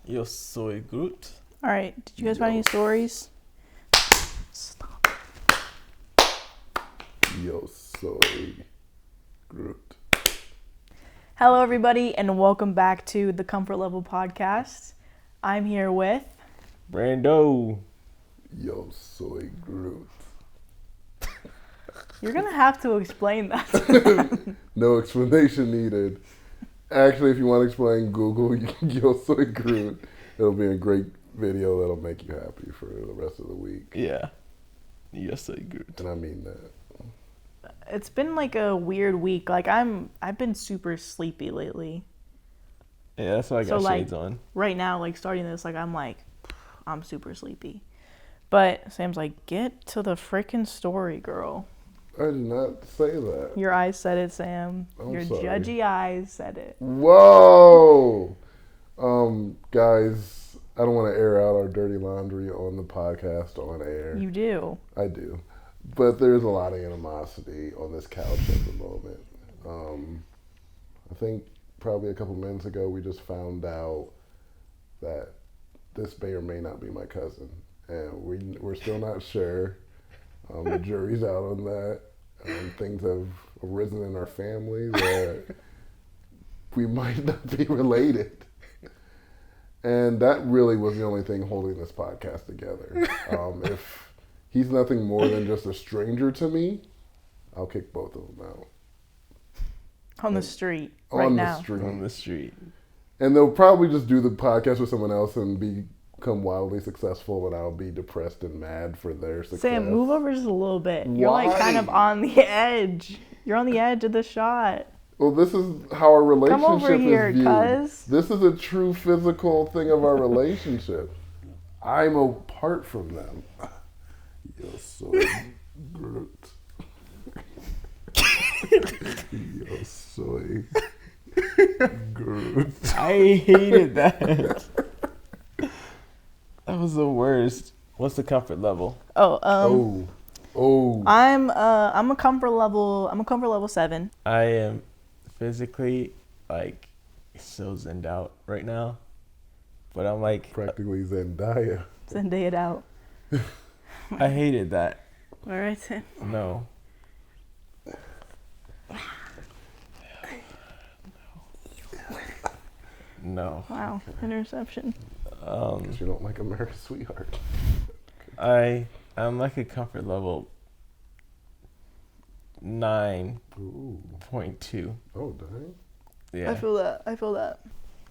Yo, Soy Groot. All right. Did you guys find any stories? Stop. Yo, Soy Groot. Hello, everybody, and welcome back to the Comfort Level Podcast. I'm here with... Brando. Yo, Soy Groot. You're going to have to explain that. No explanation needed. Actually, if you want to explain, Google Yo, Soy Groot. It'll be a great video that'll make you happy for the rest of the week. Yeah. Yo, Soy Groot. And I mean that. It's been like a weird week. Like I've been super sleepy lately. Yeah, that's why I got shades on. Right now, like starting this, I'm super sleepy. But Sam's like, get to the freaking story, girl. I did not say that. Your eyes said it, Sam. Your judgy eyes said it. Whoa! Guys, I don't want to air out our dirty laundry on the podcast on air. You do. I do. But there's a lot of animosity on this couch at the moment. I think probably a couple minutes ago we just found out that this may or may not be my cousin. And we're still not sure. The jury's out on that. Things have arisen in our family that we might not be related. And that really was the only thing holding this podcast together. If he's nothing more than just a stranger to me, I'll kick both of them out. On the street On the street. And they'll probably just do the podcast with someone else and become wildly successful, and I'll be depressed and mad for their success. Sam, move over just a little bit. You're Why? like kind of on the edge. You're on the edge of the shot. Well, this is how our relationship Come over here, is viewed. cuz. This is a true physical thing of our relationship. I'm apart from them. Yo, Soy Groot. Yo, Soy Groot. I hated that. That was the worst. What's the comfort level? Oh. I'm a comfort level 7. I am physically so zenned out right now, but I'm Practically Zendaya. Zendaya it out. I hated that. All right, Sam. No. No. Wow, interception. Because you don't like America's Sweetheart. I'm like a comfort level 9.2. Oh, dang. Yeah. I feel that.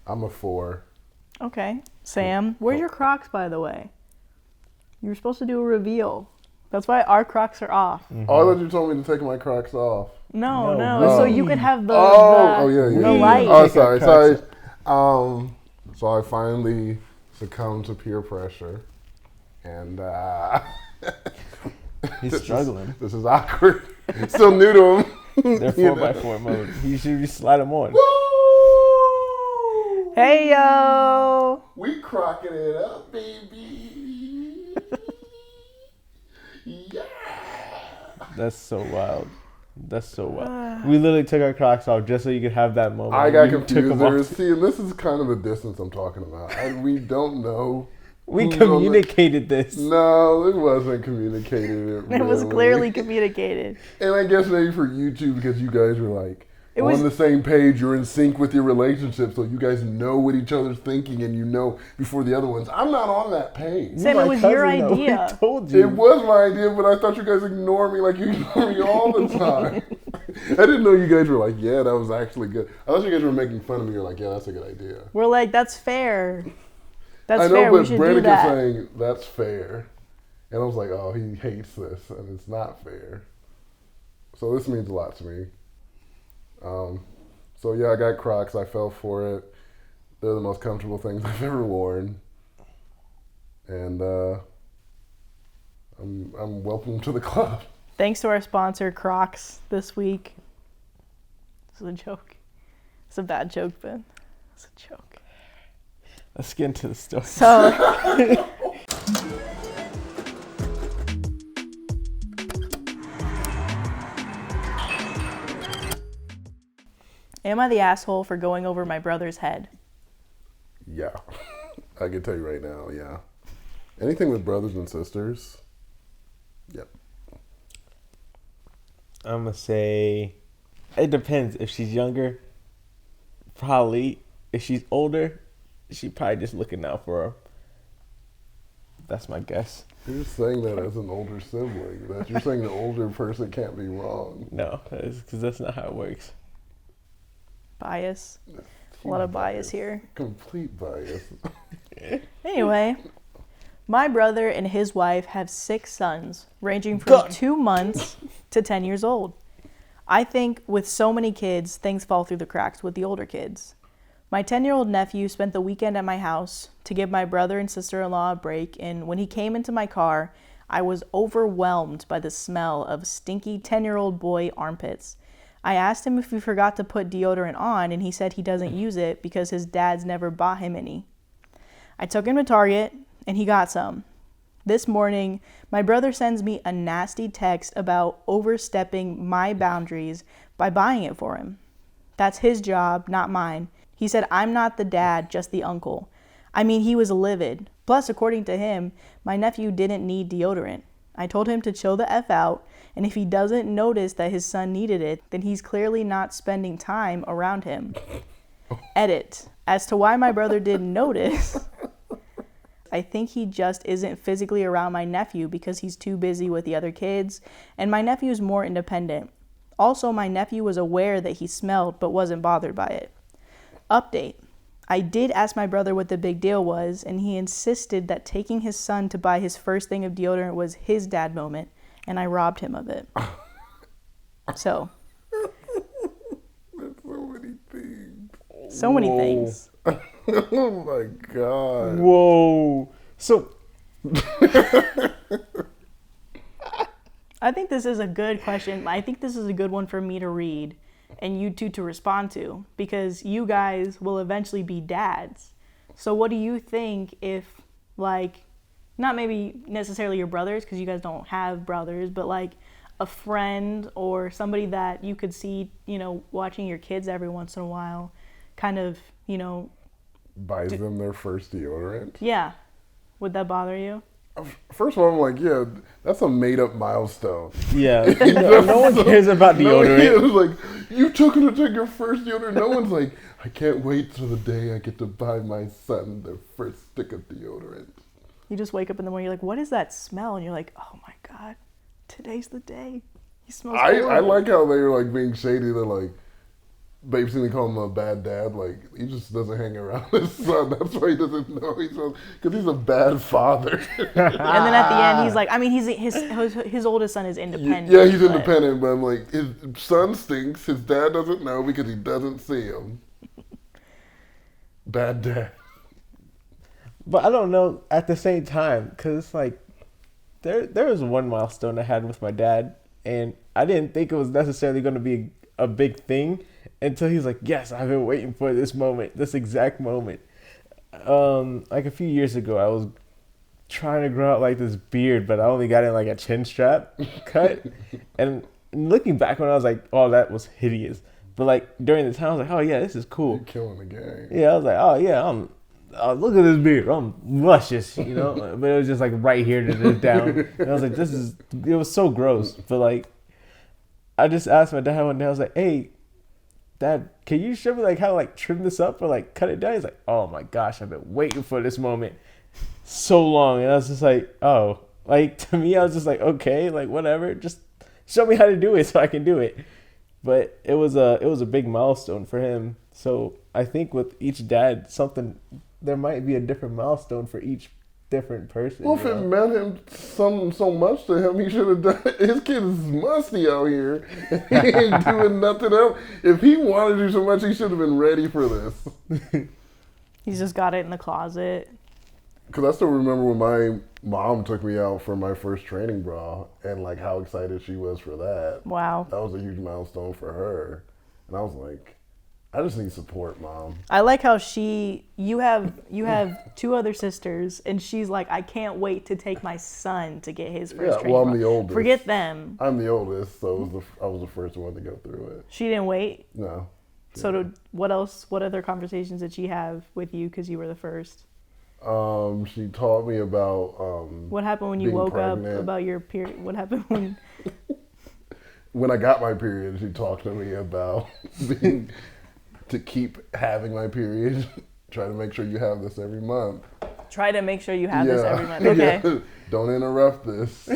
I'm a 4. Okay. Sam, where's your Crocs, by the way? You were supposed to do a reveal. That's why our Crocs are off. Mm-hmm. Oh, I thought you told me to take my Crocs off. No. No. So you could have the yeah. light. Oh, sorry. So I finally succumbed to peer pressure, and He's struggling. This is awkward. Still new to him. They're 4x4 mode. You should slide them on. Woo! Hey, yo. We crocking it up, baby. Yeah. That's so wild. We literally took our Crocs off just so you could have that moment. I got You took confused 'em there. off. See, and this is kind of the distance I'm talking about. We don't know. We who's on communicated this. No, it wasn't communicated. It was really. clearly communicated. And I guess maybe for YouTube, because you guys were on was- the same page, you're in sync with your relationship, so you guys know what each other's thinking, and you know before the other ones. I'm not on that page. Sam, it was your idea. We told you. It was my idea, but I thought you guys ignore me like you ignore me all the time. I didn't know you guys were like, yeah, that was actually good. I thought you guys were making fun of me. You're like, yeah, that's a good idea. We're like, that's fair. I know, fair. We but should Brandon do kept that. saying, that's fair. And I was like, oh, he hates this, and it's not fair. So this means a lot to me. So yeah, I got Crocs. I fell for it. They're the most comfortable things I've ever worn. And I'm welcome to the club. Thanks to our sponsor, Crocs, this week. This is a joke. It's a bad joke, Ben. It's a joke. Let's get into the story. So, am I the asshole for going over my brother's head? Yeah. I can tell you right now, yeah. Anything with brothers and sisters, yep. I'm gonna say it depends. If she's younger, probably. If she's older, she probably just looking out for her. That's my guess. You're just saying that as an older sibling. That you're saying the older person can't be wrong. No, because that's not how it works. Bias. A lot of bias here. Complete bias. Anyway, my brother and his wife have 6 sons, ranging from 2 months to 10 years old. I think with so many kids, things fall through the cracks with the older kids. My 10-year-old nephew spent the weekend at my house to give my brother and sister-in-law a break, and when he came into my car, I was overwhelmed by the smell of stinky 10-year-old boy armpits. I asked him if he forgot to put deodorant on, and he said he doesn't use it because his dad's never bought him any. I took him to Target, and he got some. This morning, my brother sends me a nasty text about overstepping my boundaries by buying it for him. That's his job, not mine. He said I'm not the dad, just the uncle. I mean, he was livid. Plus, according to him, my nephew didn't need deodorant. I told him to chill the F out, and if he doesn't notice that his son needed it, then he's clearly not spending time around him. Edit. As to why my brother didn't notice, I think he just isn't physically around my nephew because he's too busy with the other kids, and my nephew's more independent. Also, my nephew was aware that he smelled but wasn't bothered by it. Update. I did ask my brother what the big deal was, and he insisted that taking his son to buy his first thing of deodorant was his dad moment, and I robbed him of it. So. There's so many things. So many things. Oh my God. Whoa. So. I think this is a good question. I think this is a good one for me to read and you two to respond to, because you guys will eventually be dads. So what do you think if, like, not maybe necessarily your brothers, because you guys don't have brothers, but like a friend or somebody that you could see, you know, watching your kids every once in a while, kind of, you know, buys them their first deodorant? Yeah. Would that bother you? First of all, I'm like, yeah, that's a made-up milestone. Yeah, no one cares about deodorant. No, it's like, you took her to take your first deodorant. No one's like, I can't wait till the day I get to buy my son their first stick of deodorant. You just wake up in the morning, you're like, what is that smell? And you're like, oh my God, today's the day. He smells horrible. I like how they were like being shady. They're like, Babe seemed to call him a bad dad. Like, he just doesn't hang around his son. That's why he doesn't know because he's a bad father. And then at the end, he's like, I mean, his oldest son is independent. Yeah, he's independent, but I'm like, his son stinks. His dad doesn't know because he doesn't see him. Bad dad. But I don't know at the same time, because it's like, there was one milestone I had with my dad, and I didn't think it was necessarily going to be a big thing until he's like, yes, I've been waiting for this moment, this exact moment. Like a few years ago, I was trying to grow out like this beard, but I only got in like a chin strap cut. And looking back when I was like, oh, that was hideous. But like during the time, I was like, oh yeah, this is cool. You're killing the game. Yeah, I was like, oh yeah, look at this beard, I'm luscious, you know. But it was just like right here to this down. And I was like, it was so gross. But like, I just asked my dad one day, I was like, hey, Dad, can you show me like how to like trim this up or like cut it down? He's like, oh my gosh, I've been waiting for this moment so long. And I was just like, oh, like to me, I was just like, okay, like whatever, just show me how to do it so I can do it. But it was a big milestone for him. So I think with each dad, there might be a different milestone for each different person. Well, if it meant him so much to him, he should have done it. His kid is musty out here. He ain't doing nothing else. If he wanted to so much, he should have been ready for this. He's just got it in the closet. Because I still remember when my mom took me out for my first training bra and like how excited she was for that. Wow. That was a huge milestone for her. And I was like, I just need support, Mom. I like how you have 2 other sisters, and she's like, I can't wait to take my son to get his first training. Well, I'm the oldest. Forget them. I'm the oldest, so I was the first one to go through it. She didn't wait? No. So what other conversations did she have with you because you were the first? She taught me about What happened when you being woke pregnant. up about your period? What happened when? When I got my period, she talked to me about being to keep having my period. Try to make sure you have this every month. Try to make sure you have this every month. Okay. Yeah. Don't interrupt this.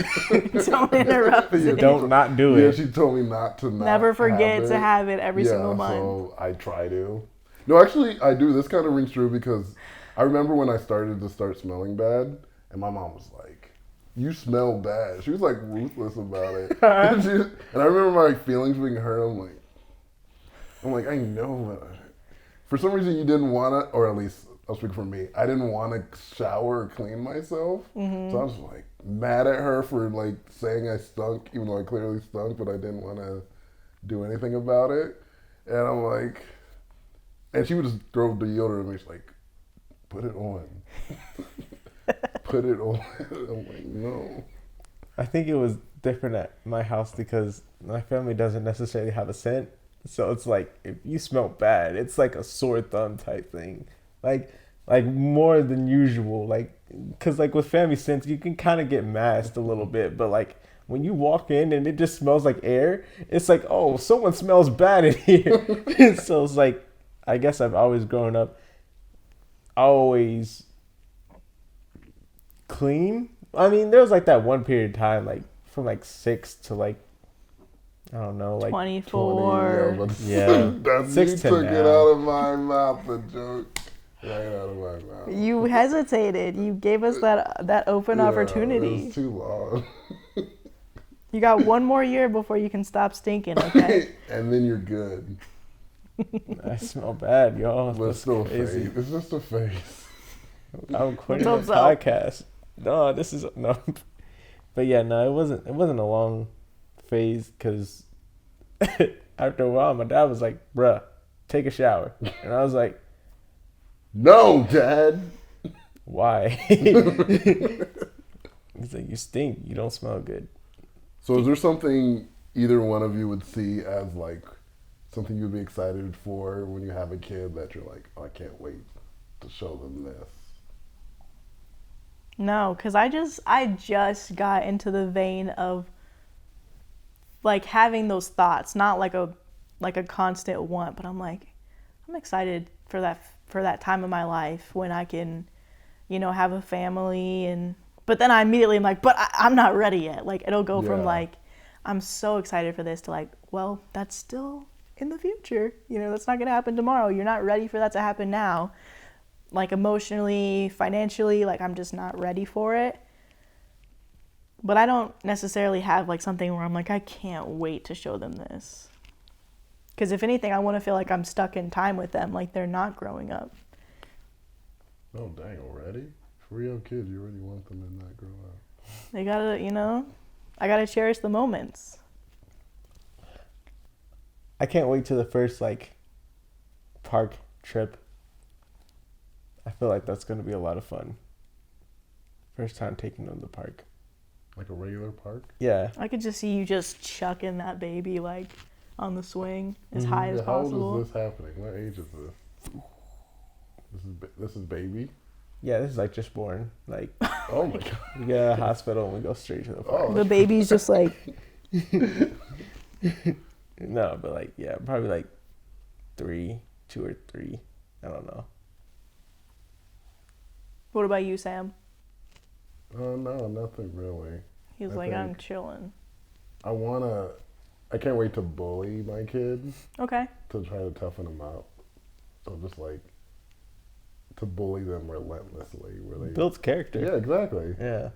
Don't interrupt. Yeah, it. Don't not do Yeah, it. she told me not to Never forget to have it every single month. So I try to. No, actually, I do. This kind of rings true because I remember when I started to start smelling bad, and my mom was like, "You smell bad." She was like ruthless about it, and I remember my feelings being hurt. I'm like, I know, but for some reason you didn't want to, or at least I'll speak for me. I didn't want to shower or clean myself, so I was like mad at her for like saying I stunk, even though I clearly stunk, but I didn't want to do anything about it. And I'm like, and she would just throw deodorant at me. She's like, put it on. Put it on. I'm like, no. I think it was different at my house because my family doesn't necessarily have a scent. So it's like, if you smell bad, it's like a sore thumb type thing. Like more than usual. Like, because like with family scents, you can kind of get masked a little bit. But like when you walk in and it just smells like air, it's like, oh, someone smells bad in here. So it's like, I guess I've always grown up always clean. I mean, there was like that one period of time, like from like 6 to like, I don't know, like 24. 20, Yeah. That's, 6 you to took now. it out of my mouth, the joke. Right out of my mouth. You hesitated. You gave us that open opportunity. It was too long. You got one more year before you can stop stinking, okay? And then you're good. I smell bad, y'all. But it's still a crazy. face. It's just a face. I'm quitting Let's the hope so. podcast. No, this is no. But yeah, no, it wasn't a long phase because after a while, my dad was like, "Bruh, take a shower," and I was like, No, Dad. "Why?" He's like, "You stink. You don't smell good." So is there something either one of you would see as like something you'd be excited for when you have a kid that you're like, oh, I can't wait to show them this? No, because I just got into the vein of like having those thoughts, not like a constant want, but I'm like, I'm excited for that time of my life when I can, have a family but then I immediately am like, but I'm not ready yet. Like it'll go from like, I'm so excited for this to like, well, that's still in the future. That's not gonna happen tomorrow. You're not ready for that to happen now. Like emotionally, financially, like I'm just not ready for it. But I don't necessarily have like something where I'm like, I can't wait to show them this. Because if anything, I want to feel like I'm stuck in time with them, like they're not growing up. Oh, dang, already? For your kids, you already want them to not grow up. They gotta, I gotta cherish the moments. I can't wait to the first like park trip. I feel like that's gonna be a lot of fun. First time taking them to the park. Like a regular park? Yeah. I could just see you just chucking that baby like on the swing as high as Yeah, how possible. old is this happening? What age is this? This is baby? Yeah, this is like just born. Like, Oh my God. we get out of the hospital and we go straight to the park. Oh, The baby's just like, No, but like, yeah, probably like 2 or 3. I don't know. what about you, Sam? no, nothing really. He's I like, I'm think- chilling. I can't wait to bully my kids, Okay. to try to toughen them up. So just like, to bully them relentlessly. Where they, Builds character. yeah, exactly. Yeah.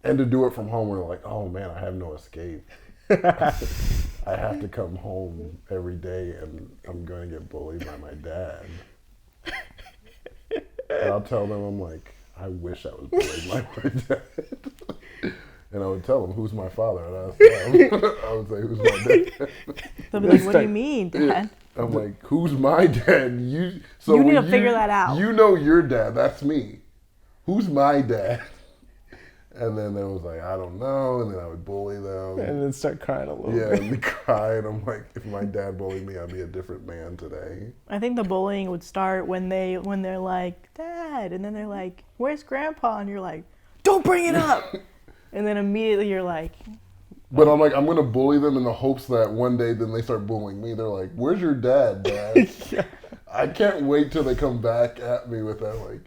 And to do it from home where they're like, oh man, I have no escape. I have to come home every day and I'm going to get bullied by my dad. And I'll tell them, I'm like, I wish I was bullied by my dad. And I would tell them, who's my father? And I would say, who's my dad? They'll be like, what do you mean, Dad? I'm like, who's my dad? You You need when to figure that out. You know your dad. That's me. Who's my dad? And then there was like, I don't know. And then I would bully them. And then start crying a little Yeah, bit. and they cry. And I'm like, if my dad bullied me, I'd be a different man today. I think the bullying would start when they're like, Dad, and then they're like, where's Grandpa? And you're like, don't bring it up. And then immediately you're like, But I'm like, I'm going to bully them in the hopes that one day then they start bullying me. They're like, where's your dad, Dad? Yeah. I can't wait till they come back at me with that, like,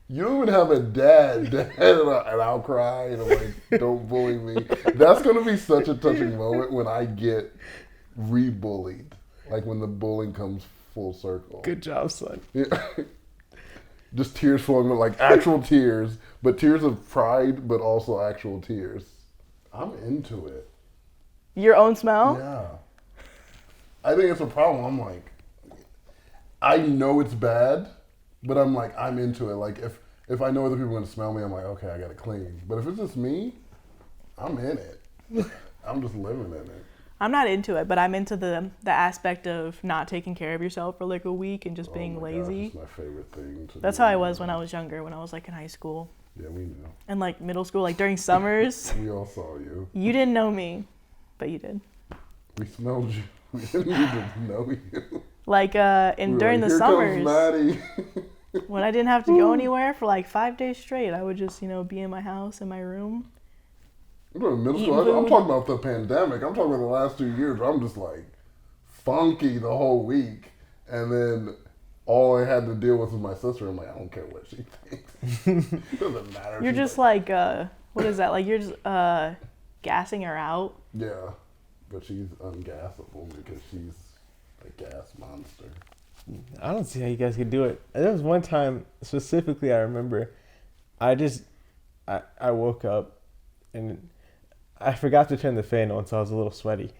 you don't even have a dad, and I'll cry, and I'm like, don't bully me. That's going to be such a touching moment when I get re-bullied, like when the bullying comes full circle. Good job, son. Yeah. Just tears flowing, like actual tears, but tears of pride, but also actual tears. I'm into it. your own smell? Yeah. I think it's a problem. I'm like, I know it's bad, but I'm like, I'm into it. Like, if I know other people are going to smell me, I'm like, okay, I got to clean. But if it's just me, I'm in it. I'm just living in it. I'm not into it, but I'm into the aspect of not taking care of yourself for like a week and just being lazy. Gosh, it's my favorite thing to That's do. how I was when I was younger, when I was like in high school Yeah, we knew. and like middle school, like during summers. We all saw you. You didn't know me, but you did. We smelled you. We didn't even know you. Like We were during like, the "Here summers, comes Maddie." when I didn't have to go anywhere for like 5 days straight, I would just, be in my house, in my room. I'm talking middle Eating school. I'm food. talking about the pandemic. I'm talking about the last 2 years. Where I'm just like funky the whole week, and then all I had to deal with was my sister. I'm like, I don't care what she thinks. It doesn't matter. You're She's just like, what is that? Like you're just gassing her out. yeah, but she's ungassable because she's a gas monster. I don't see how you guys could do it. There was one time specifically I remember, I woke up and I forgot to turn the fan on, so I was a little sweaty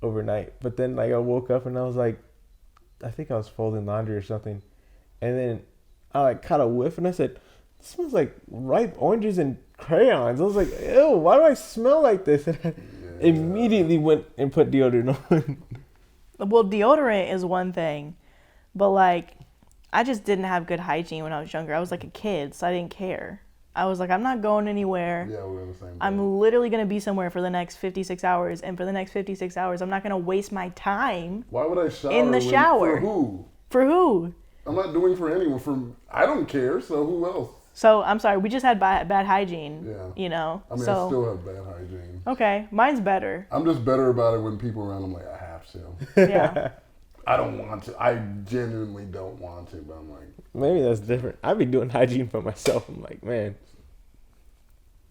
overnight. But then like I woke up and I was like, I think I was folding laundry or something, and then I like caught a whiff and I said, "This smells like ripe oranges and crayons." I was like, "Ew, why do I smell like this?" And I immediately went and put deodorant on. Well, deodorant is one thing, but like, I just didn't have good hygiene when I was younger. I was like a kid, so I didn't care. I was like, I'm not going anywhere. Yeah, we're in the same boat. I'm literally going to be somewhere for the next 56 hours. And for the next 56 hours, I'm not going to waste my time. Why would I shower? In the shower. For who? For who? I'm not doing for anyone. I don't care, so who else? So, I'm sorry. We just had bad hygiene. Yeah. I mean, so, I still have bad hygiene. Okay. Mine's better. I'm just better about it when people are around. I'm like, I have to. Yeah. I don't want to. I genuinely don't want to, but I'm like. Maybe that's different. I'd be doing hygiene for myself. I'm like, man.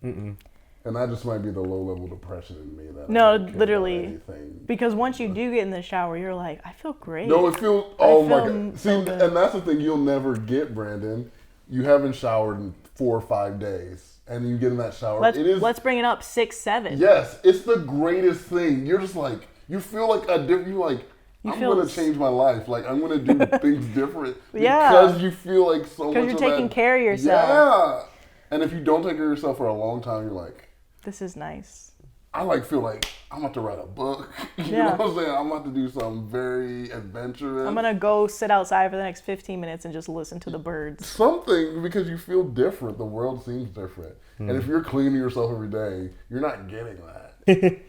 And that just might be the low-level depression in me. That No, I don't care literally. about anything. Because once you do get in the shower, you're like, I feel great. No, it feels. Oh my feel god! See, so good. and that's the thing you'll never get, Brandon. You haven't showered in 4 or 5 days, and you get in that shower. Let's bring it up 6, 7. Yes, it's the greatest thing. You're just like, you feel like a different. You like. I'm gonna change my life. Like I'm gonna do things different. Yeah. Because you feel like so much. Because you're taking that, care of yourself. Yeah. And if you don't take care of yourself for a long time, you're like, this is nice. I like feel like I'm about to write a book. You know what I'm saying? I'm about to do something very adventurous. I'm gonna go sit outside for the next 15 minutes and just listen to the birds. Something because you feel different. The world seems different. And if you're cleaning yourself every day, you're not getting that.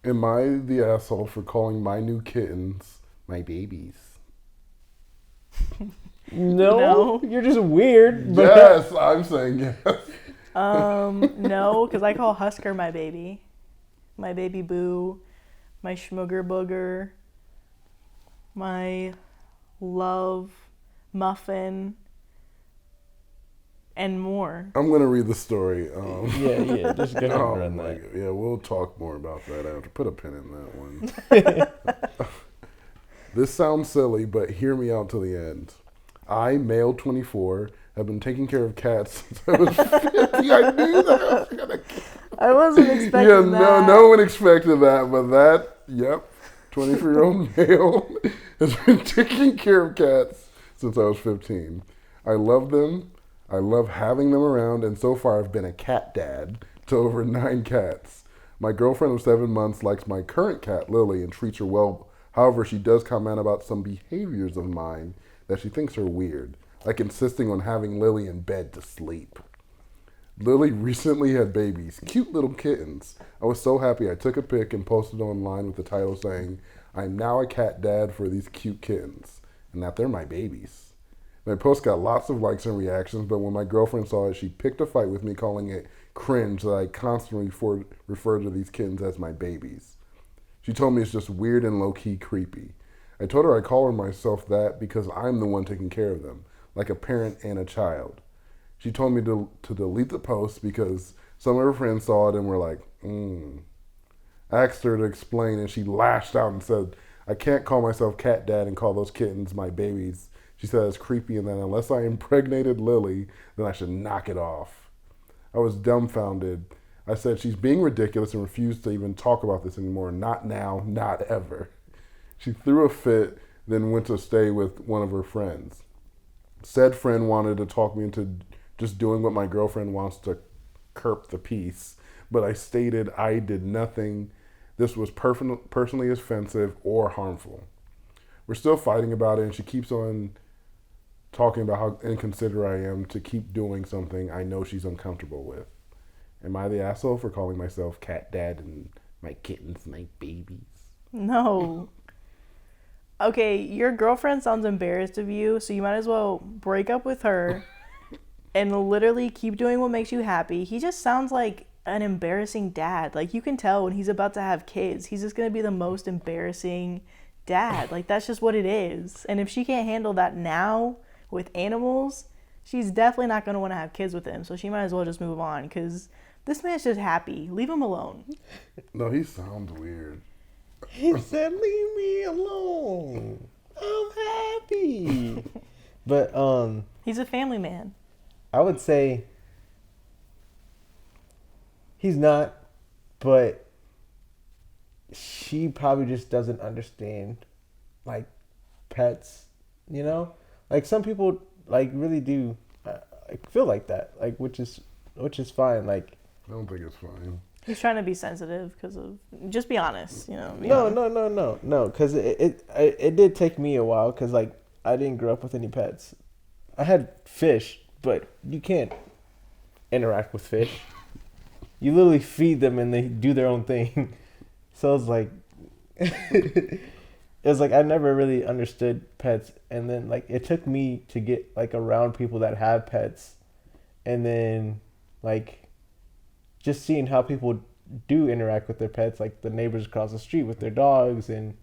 Am I the asshole for calling my new kittens my babies? No, you're just weird. But Yes, I'm saying yes. No, because I call Husker my baby boo, my schmooger booger, my love muffin, and more. I'm going to read the story. yeah, just go ahead and Oh run my that. God. Yeah, we'll talk more about that after. Put a pin in that one. This sounds silly, but hear me out to the end. I, male 24, have been taking care of cats since I was 50. I knew that. I wasn't expecting Yeah, that. no one expected that, but that, yep, 24-year-old male has been taking care of cats since I was 15. I love them. I love having them around, and so far I've been a cat dad to over 9 cats. My girlfriend of 7 months likes my current cat, Lily, and treats her well. However, she does comment about some behaviors of mine that she thinks are weird, like insisting on having Lily in bed to sleep. Lily recently had babies, cute little kittens. I was so happy I took a pic and posted online with the title saying, I'm now a cat dad for these cute kittens, and that they're my babies. My post got lots of likes and reactions, but when my girlfriend saw it, she picked a fight with me, calling it cringe that I constantly refer to these kittens as my babies. She told me it's just weird and low-key creepy. I told her I call her myself that because I'm the one taking care of them, like a parent and a child. She told me to delete the post because some of her friends saw it and were like, I asked her to explain and she lashed out and said, I can't call myself cat dad and call those kittens my babies. She said it's creepy and that unless I impregnated Lily, then I should knock it off. I was dumbfounded. I said she's being ridiculous and refused to even talk about this anymore. Not now, not ever. She threw a fit, then went to stay with one of her friends. Said friend wanted to talk me into just doing what my girlfriend wants to curb the peace, but I stated I did nothing. This was personally offensive or harmful. We're still fighting about it, and she keeps on talking about how inconsiderate I am to keep doing something I know she's uncomfortable with. Am I the asshole for calling myself cat dad and my kittens my babies? No. Okay, your girlfriend sounds embarrassed of you, so you might as well break up with her and literally keep doing what makes you happy. He just sounds like an embarrassing dad. Like, you can tell when he's about to have kids, he's just going to be the most embarrassing dad. Like, that's just what it is. And if she can't handle that now with animals, she's definitely not going to want to have kids with him. So she might as well just move on because this man's just happy. Leave him alone. No, he sounds weird. He said, leave me alone. I'm happy. But, He's a family man. I would say he's not, but she probably just doesn't understand, like, pets, you know? Like, some people, like, really do feel like that, like, which is fine, like. I don't think it's fine. He's trying to be sensitive because of, just be honest, you know. No, because it did take me a while, because, like, I didn't grow up with any pets. I had fish, but you can't interact with fish. You literally feed them and they do their own thing. So it's like, I never really understood pets. And then, like, it took me to get, like, around people that have pets. And then, like, just seeing how people do interact with their pets, like the neighbors across the street with their dogs, and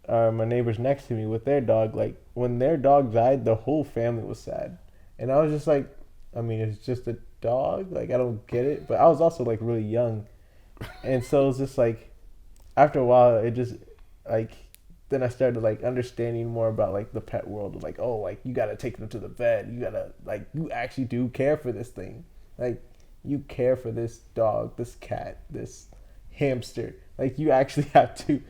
my neighbors next to me with their dog. Like, when their dog died, the whole family was sad. And I was just like, I mean, it's just a dog. Like, I don't get it. But I was also, like, really young. And so it was just, like, after a while, it just, like, then I started, like, understanding more about, like, the pet world. Like, oh, like, you got to take them to the vet. You got to, like, you actually do care for this thing. Like, you care for this dog, this cat, this hamster. Like, you actually have to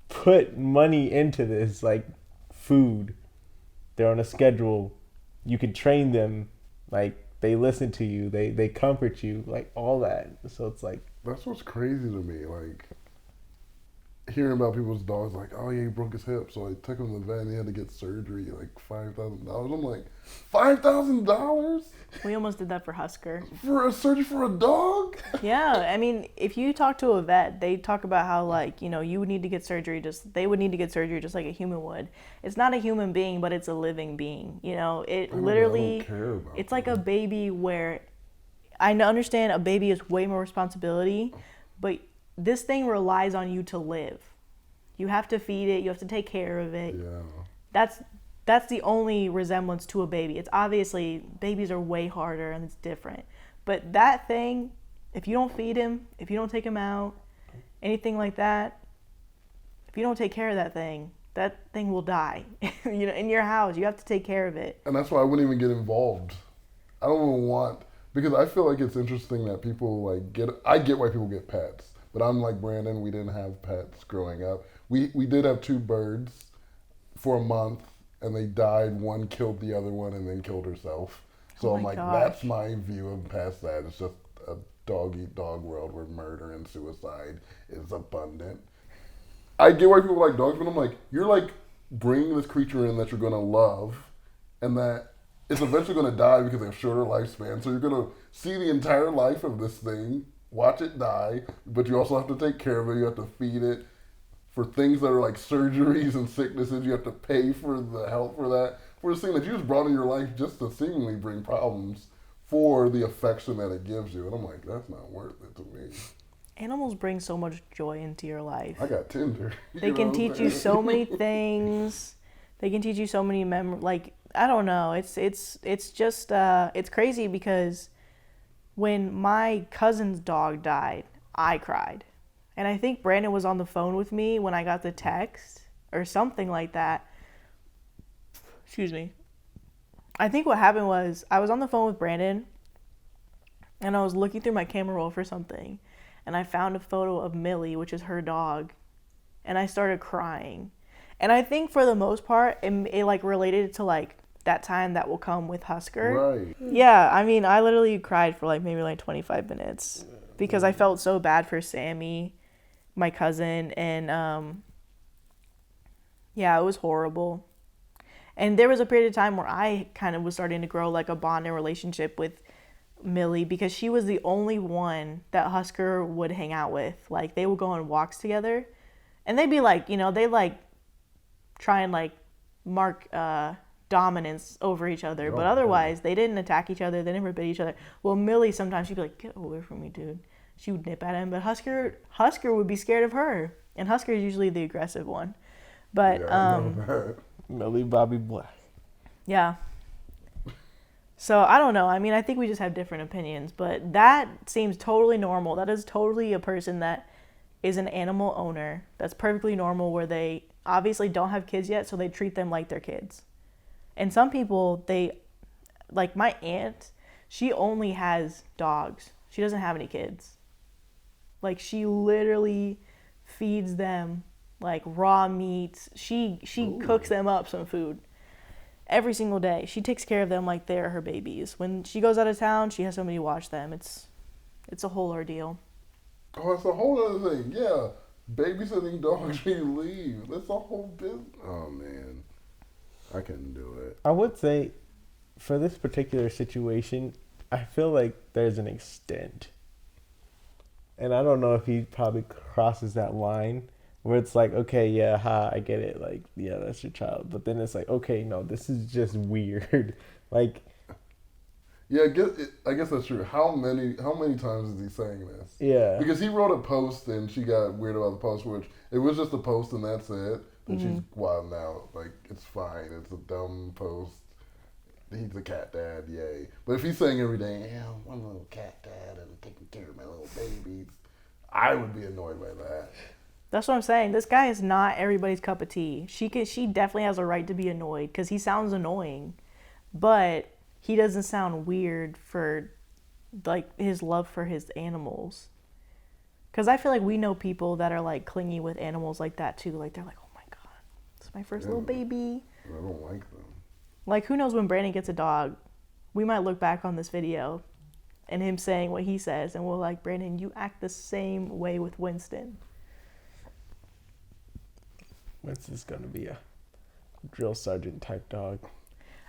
put money into this, like, food. They're on a schedule. You can train them. Like, they listen to you. They comfort you. Like, all that. So it's like. That's what's crazy to me. Like, hearing about people's dogs, like, oh yeah, he broke his hip, so I took him to the vet and he had to get surgery, like $5,000. I'm like, $5,000 We almost did that for Husker. for a surgery for a dog? Yeah, I mean, if you talk to a vet, they talk about how, like, you know, you would need to get surgery they would need to get surgery just like a human would. It's not a human being, but it's a living being. You know, it literally, I don't care about it's like a baby where I understand a baby is way more responsibility, but this thing relies on you to live. You have to feed it. You have to take care of it. Yeah. That's the only resemblance to a baby. It's obviously, babies are way harder and it's different. But that thing, if you don't feed him, if you don't take him out, anything like that, if you don't take care of that thing will die. You know, in your house, you have to take care of it. And that's why I wouldn't even get involved. I don't even want, because I feel like it's interesting that people, like, I get why people get pets. But I'm like Brandon, we didn't have pets growing up. We did have 2 birds for a month, and they died. One killed the other one and then killed herself. So I'm like, gosh. That's my view of past that. It's just a dog-eat-dog world where murder and suicide is abundant. I get why people like dogs, but I'm like, you're like bringing this creature in that you're going to love, and that it's eventually going to die because they have shorter lifespan. So you're going to see the entire life of this thing, watch it die, but you also have to take care of it. You have to feed it. For things that are like surgeries and sicknesses, you have to pay for the help for that. For this thing that you just brought in your life just to seemingly bring problems for the affection that it gives you. And I'm like, that's not worth it to me. Animals bring so much joy into your life. I got Tinder. They can teach you so many things. They can teach you so many like, I don't know. It's just it's crazy because when my cousin's dog died, I cried. And I think Brandon was on the phone with me when I got the text or something like that. Excuse me. I think what happened was I was on the phone with Brandon and I was looking through my camera roll for something and I found a photo of Millie, which is her dog, and I started crying. And I think for the most part, it like related to like that time that will come with Husker. Right. Yeah, I mean, I literally cried for like maybe like 25 minutes because I felt so bad for Sammy, my cousin, and yeah, it was horrible. And there was a period of time where I kind of was starting to grow like a bond and relationship with Millie because she was the only one that Husker would hang out with. Like they would go on walks together and they'd be like, you know, they like try and like mark dominance over each other, but otherwise they didn't attack each other. They never bit each other. Well, Millie sometimes she'd be like, get away from me, dude. She would nip at him, but Husker would be scared of her, and Husker is usually the aggressive one. But Millie Bobby Black. Yeah. So I don't know. I mean, I think we just have different opinions, but that seems totally normal. That is totally a person that is an animal owner. That's perfectly normal where they obviously don't have kids yet, so they treat them like their kids. And some people, they, like my aunt, she only has dogs. She doesn't have any kids. Like she literally feeds them like raw meats. She cooks them up some food every single day. She takes care of them like they're her babies. When she goes out of town, she has somebody watch them. It's a whole ordeal. Oh, it's a whole other thing. Yeah, babysitting dogs when you leave. That's a whole business. Oh man, I couldn't do it. I would say, for this particular situation, I feel like there's an extent. And I don't know if he probably crosses that line where it's like, okay, yeah, I get it. Like, yeah, that's your child. But then it's like, okay, no, this is just weird. Like, yeah, I guess that's true. How many times is he saying this? Yeah. Because he wrote a post and she got weird about the post, which it was just a post and that's it. And she's wilding out. Like, it's fine. It's a dumb post. He's a cat dad, yay. But if he's saying every day, yeah, I'm a little cat dad and taking care of my little babies, I would be annoyed by that. That's what I'm saying. This guy is not everybody's cup of tea. She definitely has a right to be annoyed because he sounds annoying, but he doesn't sound weird for like his love for his animals. Because I feel like we know people that are like clingy with animals like that too. Like they're like, oh my god, it's my first little baby. I don't like them. Like, who knows when Brandon gets a dog, we might look back on this video and him saying what he says, and we're like, Brandon, you act the same way with Winston. Winston's going to be a drill sergeant type dog.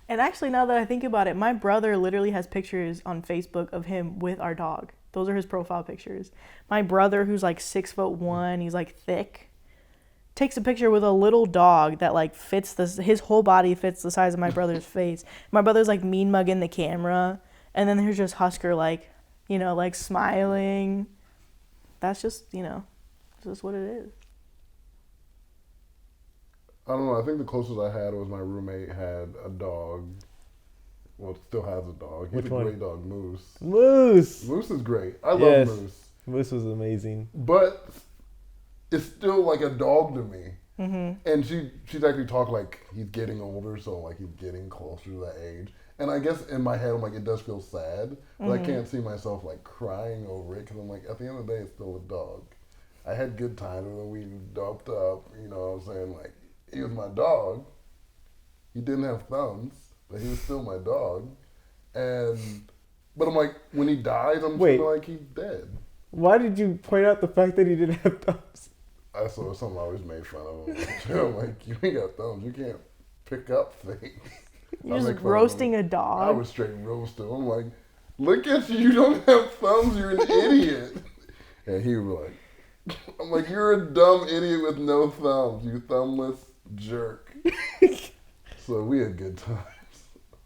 And actually, now that I think about it, my brother literally has pictures on Facebook of him with our dog. Those are his profile pictures. My brother, who's like 6'1", he's like thick, takes a picture with a little dog that like fits his whole body fits the size of my brother's face. My brother's like mean mugging the camera, and then there's just Husker like, you know, like smiling. That's just, you know, that's just what it is. I don't know. I think the closest I had was my roommate had a dog. Well, still has a dog. He's a great dog, Moose. Moose is great. I love Moose. Moose was amazing. But it's still like a dog to me. Mm-hmm. And she's actually talked like he's getting older, so like he's getting closer to that age. And I guess in my head, I'm like, it does feel sad, but I can't see myself like crying over it because I'm like, at the end of the day, it's still a dog. I had good times when we doped up, you know what I'm saying? Like, he was my dog. He didn't have thumbs, but he was still my dog. But I'm like, when he dies, I'm feeling like he's dead. Why did you point out the fact that he didn't have thumbs? I saw something I always made fun of him. I'm like, you ain't got thumbs. You can't pick up things. You're just roasting a I dog. was straight roasting. I'm like, look at you. You don't have thumbs. You're an idiot. And he was like, I'm like, you're a dumb idiot with no thumbs. You thumbless jerk. So we had good times.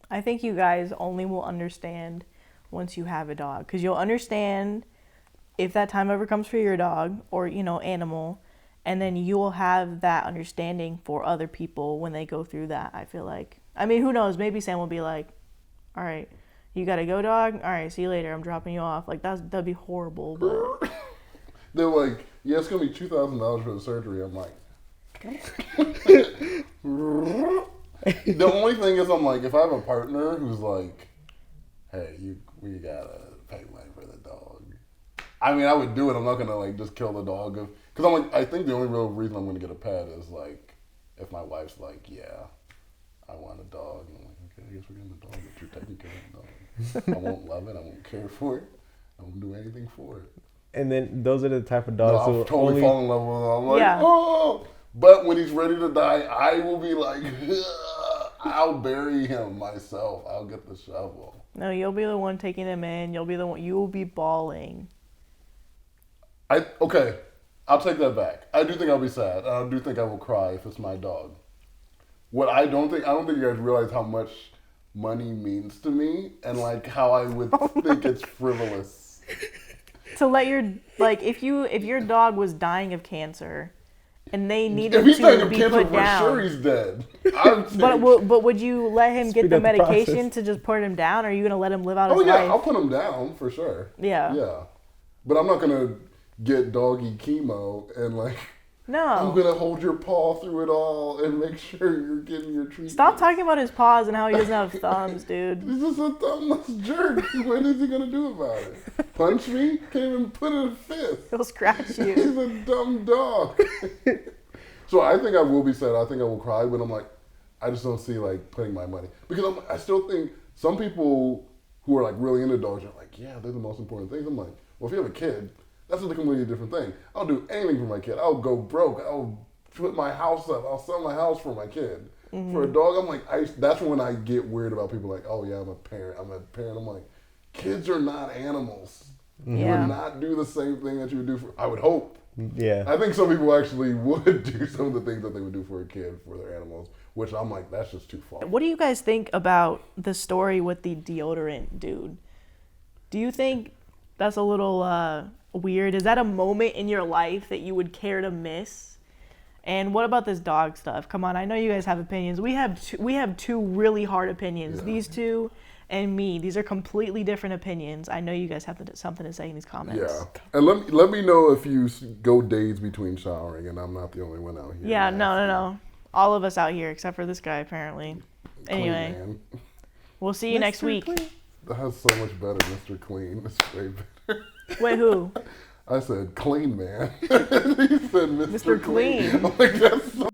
I think you guys only will understand once you have a dog. Because you'll understand if that time ever comes for your dog or, animal. And then you will have that understanding for other people when they go through that, I feel like. I mean, who knows? Maybe Sam will be like, all right, you got to go, dog? All right, see you later. I'm dropping you off. Like, that'd be horrible. But they're like, yeah, it's going to be $2,000 for the surgery. I'm like, the only thing is, I'm like, if I have a partner who's like, hey, we got to pay money for the dog. I mean, I would do it. I'm not going to, like, just kill the dog. Because I'm like, I think the only real reason I'm going to get a pet is, like, if my wife's like, yeah, I want a dog. And I'm like, okay, I guess we're getting a dog, but you're taking care of the dog. I won't love it. I won't care for it. I won't do anything for it. And then those are the type of dogs I'll totally fall in love with him. I'm like, Yeah. oh. But when he's ready to die, I will be like, I'll bury him myself. I'll get the shovel. no, you'll be the one taking him in. You will be bawling. Okay, I'll take that back. I do think I'll be sad. I do think I will cry if it's my dog. I don't think you guys realize how much money means to me and like how I would think it's frivolous. To let if your dog was dying of cancer and they needed If he's dying to of be cancer, put for down. sure he's dead. But would you let him get Speed the up the medication process. to just put him down, or are you gonna let him live out his Oh yeah, life? I'll put him down for sure. Yeah. Yeah, but I'm not gonna get doggy chemo and like. I'm No. gonna hold your paw through it all and make sure you're getting your treatment. Stop talking about his paws and how he doesn't have thumbs, dude. He's just a thumbless jerk. What is he gonna do about it? Punch me? Can't even put in a fist. He'll scratch He's you. a dumb dog. So I think I will be sad. I think I will cry, but I'm like, I just don't see like putting my money because I still think some people who are like really into dogs are like, yeah, they're the most important things. I'm like, well, if you have a kid, that's a completely different thing. I'll do anything for my kid. I'll go broke. I'll put my house up. I'll sell my house for my kid. Mm-hmm. For a dog, I'm like, that's when I get weird about people like, oh yeah, I'm a parent. I'm like, kids are not animals. Yeah. You would not do the same thing that you would do for, I would hope. Yeah. I think some people actually would do some of the things that they would do for a kid for their animals, which I'm like, that's just too far. What do you guys think about the story with the deodorant dude? Do you think that's a little weird? Is that a moment in your life that you would care to miss? And what about this dog stuff? Come on, I know you guys have opinions. We have two really hard opinions. Yeah. These two and me. These are completely different opinions. I know you guys have something to say in these comments. Yeah, and let me know if you go days between showering, and I'm not the only one out here. Yeah, no. All of us out here except for this guy apparently. Anyway, we'll see you next week. Clean. That has so much better, Mr. Clean. It's way better. Wait, who? I said clean man. He said Mr. Clean. I'm like, that's so